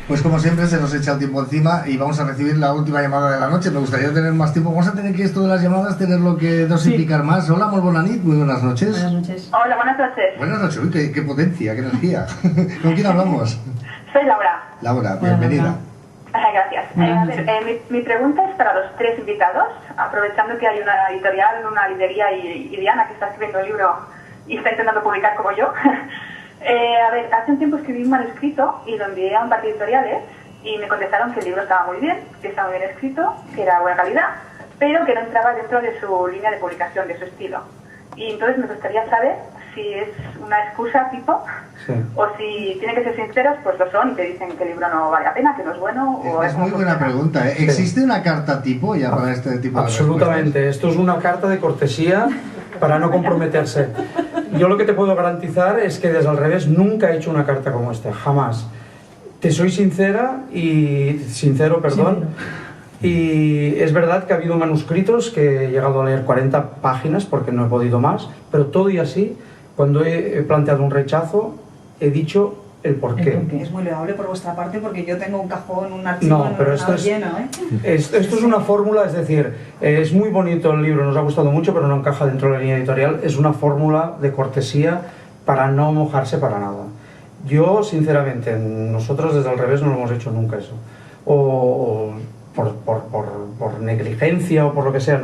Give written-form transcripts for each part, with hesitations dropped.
Pues como siempre se nos echa el tiempo encima y vamos a recibir la última llamada de la noche. Me gustaría tener más tiempo. Vamos a tener que esto de las llamadas tenerlo que dosificar más. Hola, muy buena nit, muy buenas noches. Buenas noches. Hola, buenas noches. Buenas noches, uy, qué potencia, qué energía. ¿Con quién hablamos? Soy Laura. Laura, bienvenida. Gracias. A ver, mi pregunta es para los tres invitados, aprovechando que hay una editorial, una librería y Diana que está escribiendo el libro y está intentando publicar como yo. A ver, hace un tiempo escribí un manuscrito y lo envié a un par de editoriales y me contestaron que el libro estaba muy bien, que estaba muy bien escrito, que era de buena calidad, pero que no entraba dentro de su línea de publicación, de su estilo. Y entonces me gustaría saber si es una excusa tipo, o si tienen que ser sinceros, pues lo son y te dicen que el libro no vale la pena, que no es bueno. Es muy buena pregunta, ¿eh? ¿Existe una carta tipo ya para este tipo de Absolutamente, esto es una carta de cortesía para no comprometerse. Yo lo que te puedo garantizar es que desde al revés nunca he hecho una carta como esta, jamás. Te soy sincero, perdón. Y es verdad que ha habido manuscritos que he llegado a leer 40 páginas porque no he podido más, pero todo y así, cuando he planteado un rechazo, he dicho el porqué. Es muy loable por vuestra parte porque yo tengo un cajón, un archivo lleno, ¿eh? Esto es una fórmula, es decir, es muy bonito el libro, nos ha gustado mucho, pero no encaja dentro de la línea editorial. Es una fórmula de cortesía para no mojarse para nada. Yo, sinceramente, nosotros desde al revés no lo hemos hecho nunca eso. O por negligencia o por lo que sea,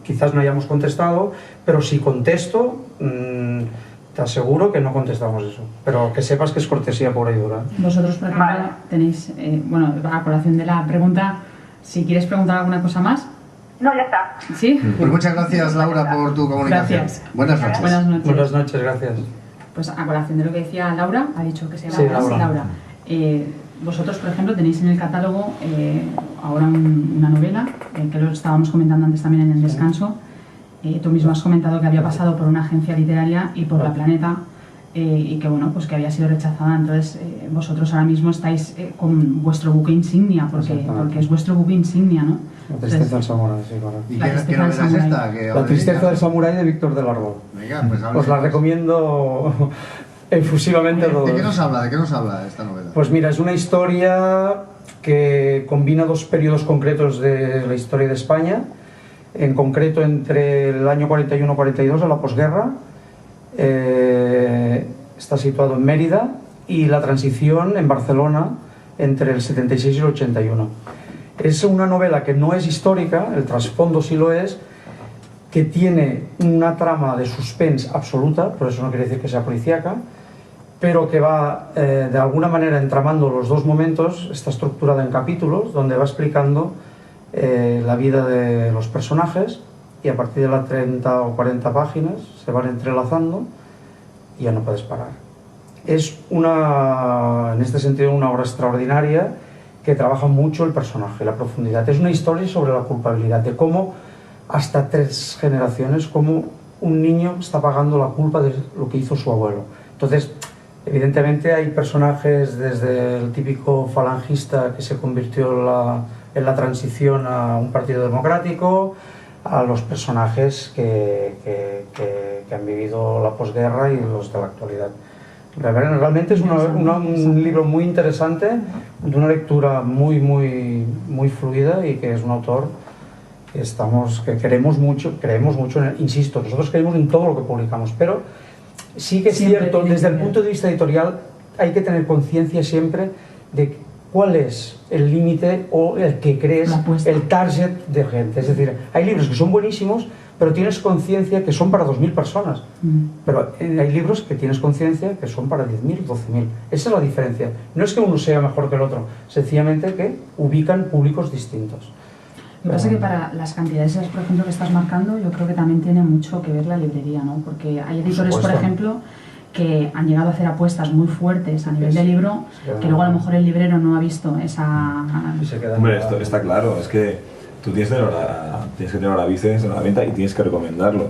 quizás no hayamos contestado, pero si contesto, te aseguro que no contestamos eso. Pero que sepas que es cortesía pura y dura. Vosotros, por ejemplo, tenéis, bueno, a colación de la pregunta, si quieres preguntar alguna cosa más. No, ya está. ¿Sí? Pues muchas gracias, Laura, por tu comunicación. Gracias. Buenas noches. Buenas noches. Buenas noches, gracias. Pues a colación de lo que decía Laura, ha dicho que se llama Laura. Vosotros, por ejemplo, tenéis en el catálogo ahora una novela, que lo estábamos comentando antes también en el descanso. Tú mismo has comentado que había pasado por una agencia literaria y por La Planeta, y que bueno, pues que había sido rechazada. Entonces vosotros ahora mismo estáis con vuestro buque insignia, porque es vuestro buque insignia, ¿no? La tristeza del samurái, sí, correcto. ¿Y qué novela es esta? La tristeza del samurái de Víctor del Árbol. Venga, pues os la recomiendo efusivamente a todos. ¿De qué nos habla esta novela? Pues mira, es una historia que combina dos periodos concretos de la historia de España, en concreto entre el año 41-42, a la posguerra, está situado en Mérida, y la transición en Barcelona entre el 76 y el 81. Es una novela que no es histórica, el trasfondo sí lo es, que tiene una trama de suspense absoluta, por eso no quiere decir que sea policíaca, pero que va de alguna manera entramando los dos momentos. Está estructurada en capítulos donde va explicando la vida de los personajes, y a partir de las 30 o 40 páginas se van entrelazando y ya no puedes parar. Es en este sentido, una obra extraordinaria que trabaja mucho el personaje, la profundidad. Es una historia sobre la culpabilidad, de cómo hasta 3 generaciones, cómo un niño está pagando la culpa de lo que hizo su abuelo. Entonces, evidentemente hay personajes, desde el típico falangista que se convirtió en la transición a un partido democrático, a los personajes que han vivido la posguerra y los de la actualidad. Realmente es un libro muy interesante, de una lectura muy fluida, y que es un autor que creemos mucho en él. Insisto, nosotros creemos en todo lo que publicamos, pero sí que es cierto, desde el punto de vista editorial hay que tener conciencia siempre de cuál es el límite o el que crees, el target de gente. Es decir, hay libros que son buenísimos, pero tienes conciencia que son para 2.000 personas. Pero hay libros que tienes conciencia que son para 10.000, 12.000. Esa es la diferencia. No es que uno sea mejor que el otro, sencillamente que ubican públicos distintos. Lo que pasa es que para las cantidades, por ejemplo, que estás marcando, yo creo que también tiene mucho que ver la librería, ¿no? Porque hay editores, por ejemplo, que han llegado a hacer apuestas muy fuertes a nivel de libro, que luego a lo mejor el librero no ha visto esa... Hombre, esto está claro, es que tú tienes que tener la business en la venta y tienes que recomendarlo.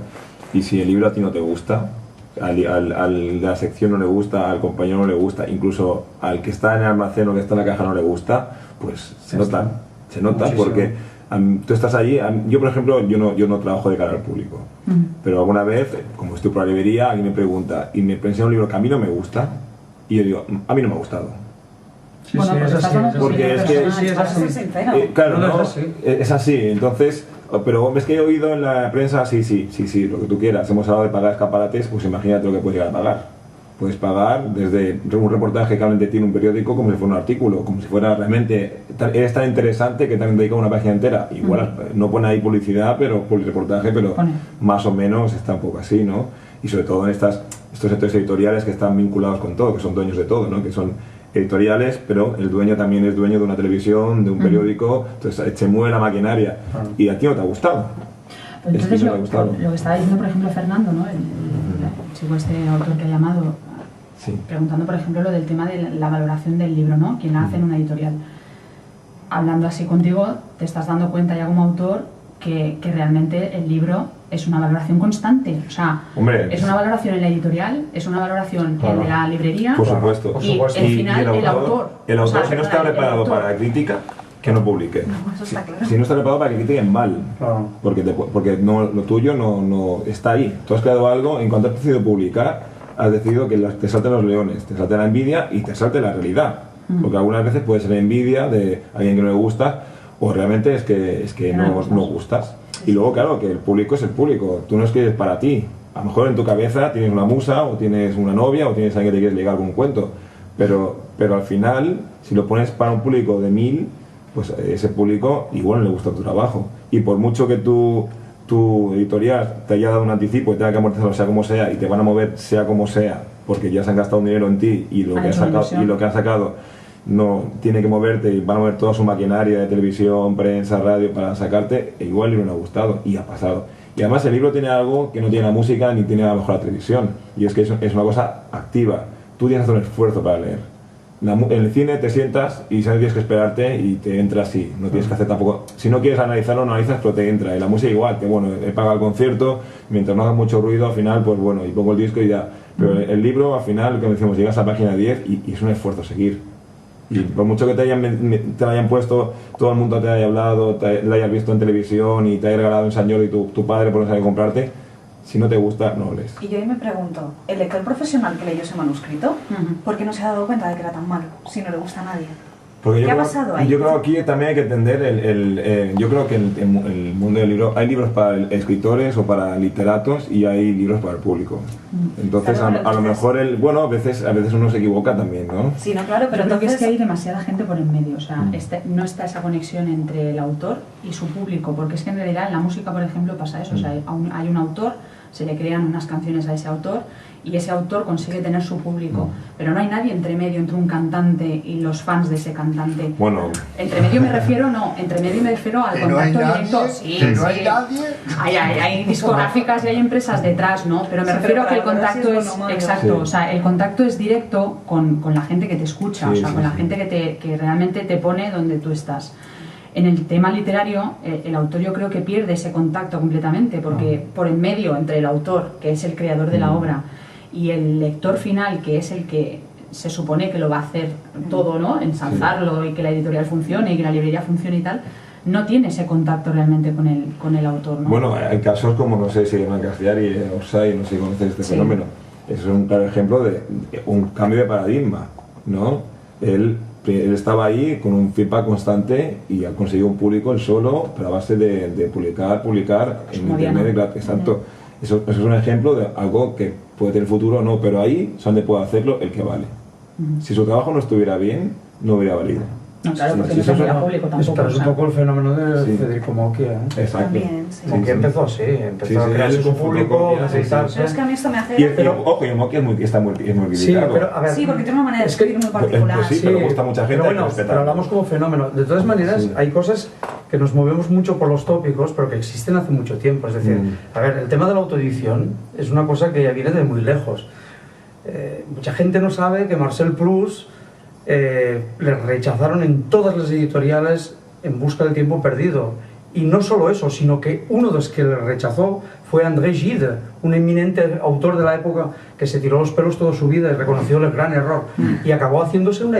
Y si el libro a ti no te gusta, a la sección no le gusta, al compañero no le gusta, incluso al que está en el almacén o que está en la caja no le gusta, pues se nota muchísimo. Porque tú estás allí. Yo, por ejemplo, yo no trabajo de cara al público, pero alguna vez, como estoy por la librería, alguien me pregunta y me presenta un libro que a mí no me gusta, y yo digo, a mí no me ha gustado. Sí, Bueno, sí, porque es estás así, dando es tu así. Porque opinión es que- personal. Sí, es Para así. ser sincero. Claro, No, no, ¿no? es así. Es así, entonces, pero es que he oído en la prensa, sí, lo que tú quieras. Hemos hablado de pagar escaparates, pues imagínate lo que puedes llegar a pagar. Puedes pagar desde un reportaje que hablen de ti en un periódico como si fuera un artículo, como si fuera realmente, eres tan interesante que te han dedicado una página entera. Igual, no pone ahí publicidad, pero por el reportaje, pero Pone. más o menos está un poco así, ¿no? Y sobre todo en estos sectores editoriales que están vinculados con todo, que son dueños de todo, ¿no? Que son editoriales, pero el dueño también es dueño de una televisión, de un periódico, entonces se mueve la maquinaria. Y a ti no te ha gustado. Pues Es que entonces, no me ha gustado. lo que estaba diciendo, por ejemplo, Fernando, ¿no? El chico este autor que ha llamado, Sí. preguntando, por ejemplo, lo del tema de la valoración del libro, ¿no? Quien la hace en una editorial. Hablando así contigo, te estás dando cuenta ya como autor que realmente el libro es una valoración constante. O sea, Hombre, es una valoración en la editorial, es una valoración Claro. en la librería. Por supuesto. Por Y supuesto. el final, el autor. El O sea, autor, si no está perdona, el preparado autor. para la crítica, que no publique. No, eso está claro. Si no está preparado para que critiquen mal, Claro. porque no, lo tuyo no está ahí. Tú has creado algo, en cuanto has decidido publicar, has decidido que te salten los leones, te salte la envidia y te salte la realidad. Porque algunas veces puede ser envidia de alguien que no le gusta, o realmente es que no gustas. Y luego, claro, que el público es el público. Tú no escribes para ti. A lo mejor en tu cabeza tienes una musa, o tienes una novia, o tienes a alguien que te quieres ligar con un cuento. Pero al final, si lo pones para un público de 1000, pues ese público igual no le gusta tu trabajo. Y por mucho que tu editorial te haya dado un anticipo y tenga que amortizarlo sea como sea, y te van a mover sea como sea, porque ya se han gastado un dinero en ti y lo, Han que, hecho una inversión. han sacado no tiene que moverte y van a mover toda su maquinaria de televisión, prensa, radio para sacarte, e igual el libro no ha gustado y ha pasado. Y además el libro tiene algo que no tiene la música ni tiene a lo mejor la televisión, y es que es una cosa activa. Tú tienes que hacer un esfuerzo para leer. En el cine te sientas y sabes que tienes que esperarte y te entra así, no tienes que hacer tampoco, si no quieres analizarlo, no analizas, pero te entra. Y la música igual, que bueno, he pagado el concierto, mientras no haga mucho ruido al final, pues bueno, y pongo el disco y ya. Pero el libro al final, como decimos, llegas a la página 10 y es un esfuerzo seguir. Y por mucho que te hayan puesto, todo el mundo te haya hablado, lo hayas visto en televisión y te haya regalado un señor y tu padre por no saber comprarte, si no te gusta, no lees. Y yo ahí me pregunto, ¿el lector profesional que leyó ese manuscrito, por qué no se ha dado cuenta de que era tan malo, si no le gusta a nadie? Porque ¿Qué ha pasado ahí? Yo creo que aquí también hay que entender yo creo que el mundo del libro, hay libros para escritores o para literatos y hay libros para el público. Entonces, Claro, a lo mejor bueno, a veces uno se equivoca también, ¿no? Sí, no, claro, pero Yo creo que es entonces... que hay demasiada gente por en medio, o sea, no está esa conexión entre el autor y su público, porque es que en realidad en la música, por ejemplo, pasa eso, o sea, hay un autor, se le crean unas canciones a ese autor y ese autor consigue tener su público, pero no hay nadie entre medio, entre un cantante y los fans de ese cantante. Bueno, Entre medio me refiero al Que no hay contacto nadie, directo. Sí, que no hay sí. nadie. Hay discográficas y hay empresas detrás, ¿no? Pero me Sí, refiero pero a que el para valorar si contacto es es bueno o malo. exacto, Sí. o sea, el contacto es directo con la gente que te escucha, Sí, o sea, sí, con la sí. gente que realmente te pone donde tú estás. En el tema literario, el autor yo creo que pierde ese contacto completamente, porque por en medio entre el autor, que es el creador de la obra, y el lector final, que es el que se supone que lo va a hacer todo, ¿no? Ensalzarlo y que la editorial funcione y que la librería funcione y tal, no tiene ese contacto realmente con el autor, ¿no? bueno, hay casos como, no sé si Hernán Castellari y Orsay, no sé si conoces este Sí. fenómeno. Eso es un claro ejemplo de un cambio de paradigma, ¿no? Él estaba ahí con un feedback constante y ha conseguido un público él solo, pero a base de publicar en Como Diana. internet, claro, exacto. Eso es un ejemplo de algo que puede tener futuro o no, pero ahí es donde puede hacerlo el que vale. Si su trabajo no estuviera bien, no hubiera valido. No, claro, porque Sí, no eso tendría es- público tampoco. Pero es o un sea. poco el fenómeno de Sí. Federico Moquia, ¿eh? Exacto. También, sí. Sí, Moquia sí. empezó así, empezó Sí, a sí, crear él su es público, fotocopia, necesitarse. Pero es que a mí esto me hace... Ojo, y Moquia es muy criticado. Sí, pero a ver, Sí, porque tiene una manera de es que- escribir muy particular. Pues sí, pero gusta a mucha gente, Pero hay que bueno, respetarlo. pero hablamos como fenómeno. De todas maneras, Sí. hay cosas que nos movemos mucho por los tópicos, pero que existen hace mucho tiempo. Es decir, a ver, el tema de la autoedición es una cosa que ya viene de muy lejos. Mucha gente no sabe que Marcel Proust le rechazaron en todas las editoriales en busca del tiempo perdido. Y no solo eso, sino que uno de los que le rechazó fue André Gide, un eminente autor de la época que se tiró los pelos toda su vida y reconoció el gran error. Y acabó haciéndose una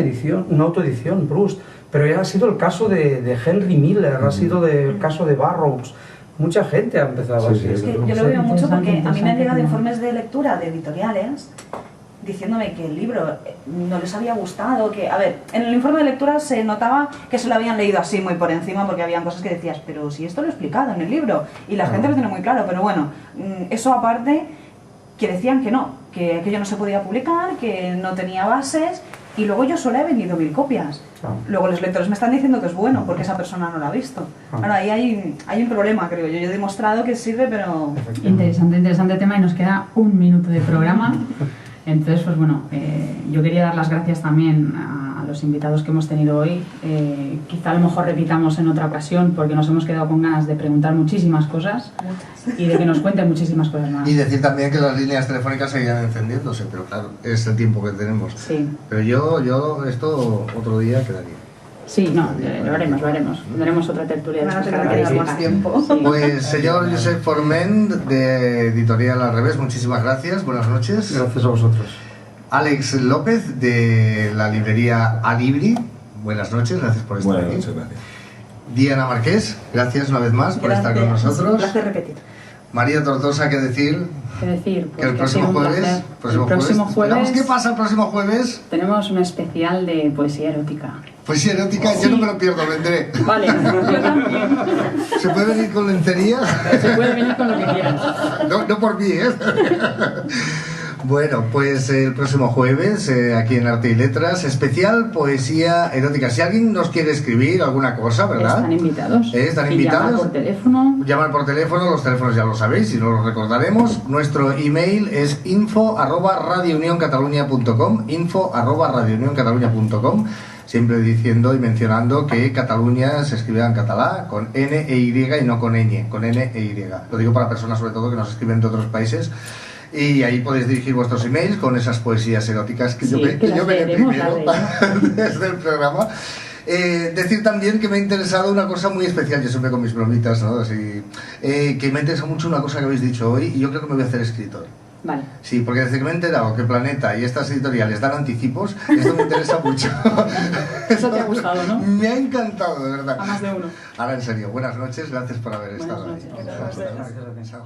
autoedición, Proust. Pero ya ha sido el caso de Henry Miller, ha sido el caso de Burroughs. Mucha gente ha empezado Sí, así. sí. Es que yo lo veo mucho porque a mí me han llegado Interesante. informes de lectura de editoriales diciéndome que el libro no les había gustado, que, a ver, en el informe de lectura se notaba que se lo habían leído así muy por encima, porque habían cosas que decías, pero si esto lo he explicado en el libro, y la gente lo tiene muy claro, pero bueno, eso aparte, que decían que no, que aquello no se podía publicar, que no tenía bases, y luego yo solo he vendido 1000 copias. Luego los lectores me están diciendo que es bueno, porque esa persona no lo ha visto. Ahora, ahí hay un problema, creo yo. Yo he demostrado que sirve, pero... Interesante tema, y nos queda 1 minuto de programa. Entonces, pues bueno, yo quería dar las gracias también a los invitados que hemos tenido hoy. Quizá a lo mejor repitamos en otra ocasión, porque nos hemos quedado con ganas de preguntar muchísimas cosas y de que nos cuenten muchísimas cosas más. Y decir también que las líneas telefónicas seguirán encendiéndose, pero claro, es el tiempo que tenemos. Sí. Pero yo esto otro día quedaría. Sí, no, lo haremos. Tendremos otra tertulia de Van a estas tener que dar más características. tiempo. Sí. Pues señor Josep Forment, de Editorial Al Revés, muchísimas gracias, buenas noches. Gracias a vosotros. Alex López, de la librería Alibri, buenas noches, gracias por estar Buenas aquí. noches, gracias. Diana Marqués, gracias una vez más por estar con Un nosotros. placer repetir. María Tortosa, ¿qué decir? ¿Qué decir? Que el que ha sido próximo un jueves, placer. El próximo Veamos jueves qué pasa el próximo jueves. tenemos un especial de poesía erótica. Poesía erótica, Sí. yo no me lo pierdo, vendré. Vale, yo también. ¿Se puede venir con lencería? Se puede venir con lo que quieras. No por mí, ¿eh? Bueno, pues el próximo jueves, aquí en Arte y Letras, especial poesía erótica. Si alguien nos quiere escribir alguna cosa, ¿verdad? Están invitados. Están Y invitados. llamar por teléfono. Llamar por teléfono, los teléfonos ya lo sabéis y no los recordaremos. Nuestro email es info@radiounioncatalunya.com, info@radiounioncatalunya.com, siempre diciendo y mencionando que Cataluña se escribe en catalá con N e Y y no con ñ, con N e Y. Lo digo para personas sobre todo que nos escriben de otros países. Y ahí podéis dirigir vuestros emails con esas poesías eróticas que Sí, yo que las veré leeremos, primero desde el programa. Decir también que me ha interesado una cosa muy especial, yo siempre con mis bromitas, ¿no? Así, que me ha interesado mucho una cosa que habéis dicho hoy y yo creo que me voy a hacer escritor. Vale. Sí, porque desde que me he enterado que Planeta y estas editoriales dan anticipos, esto me interesa mucho. Eso te ha gustado, ¿no? Me ha encantado, de verdad. A más de uno. Ahora, en serio, buenas noches, gracias por haber Buenas estado noches. ahí. Gracias a ti. Chao.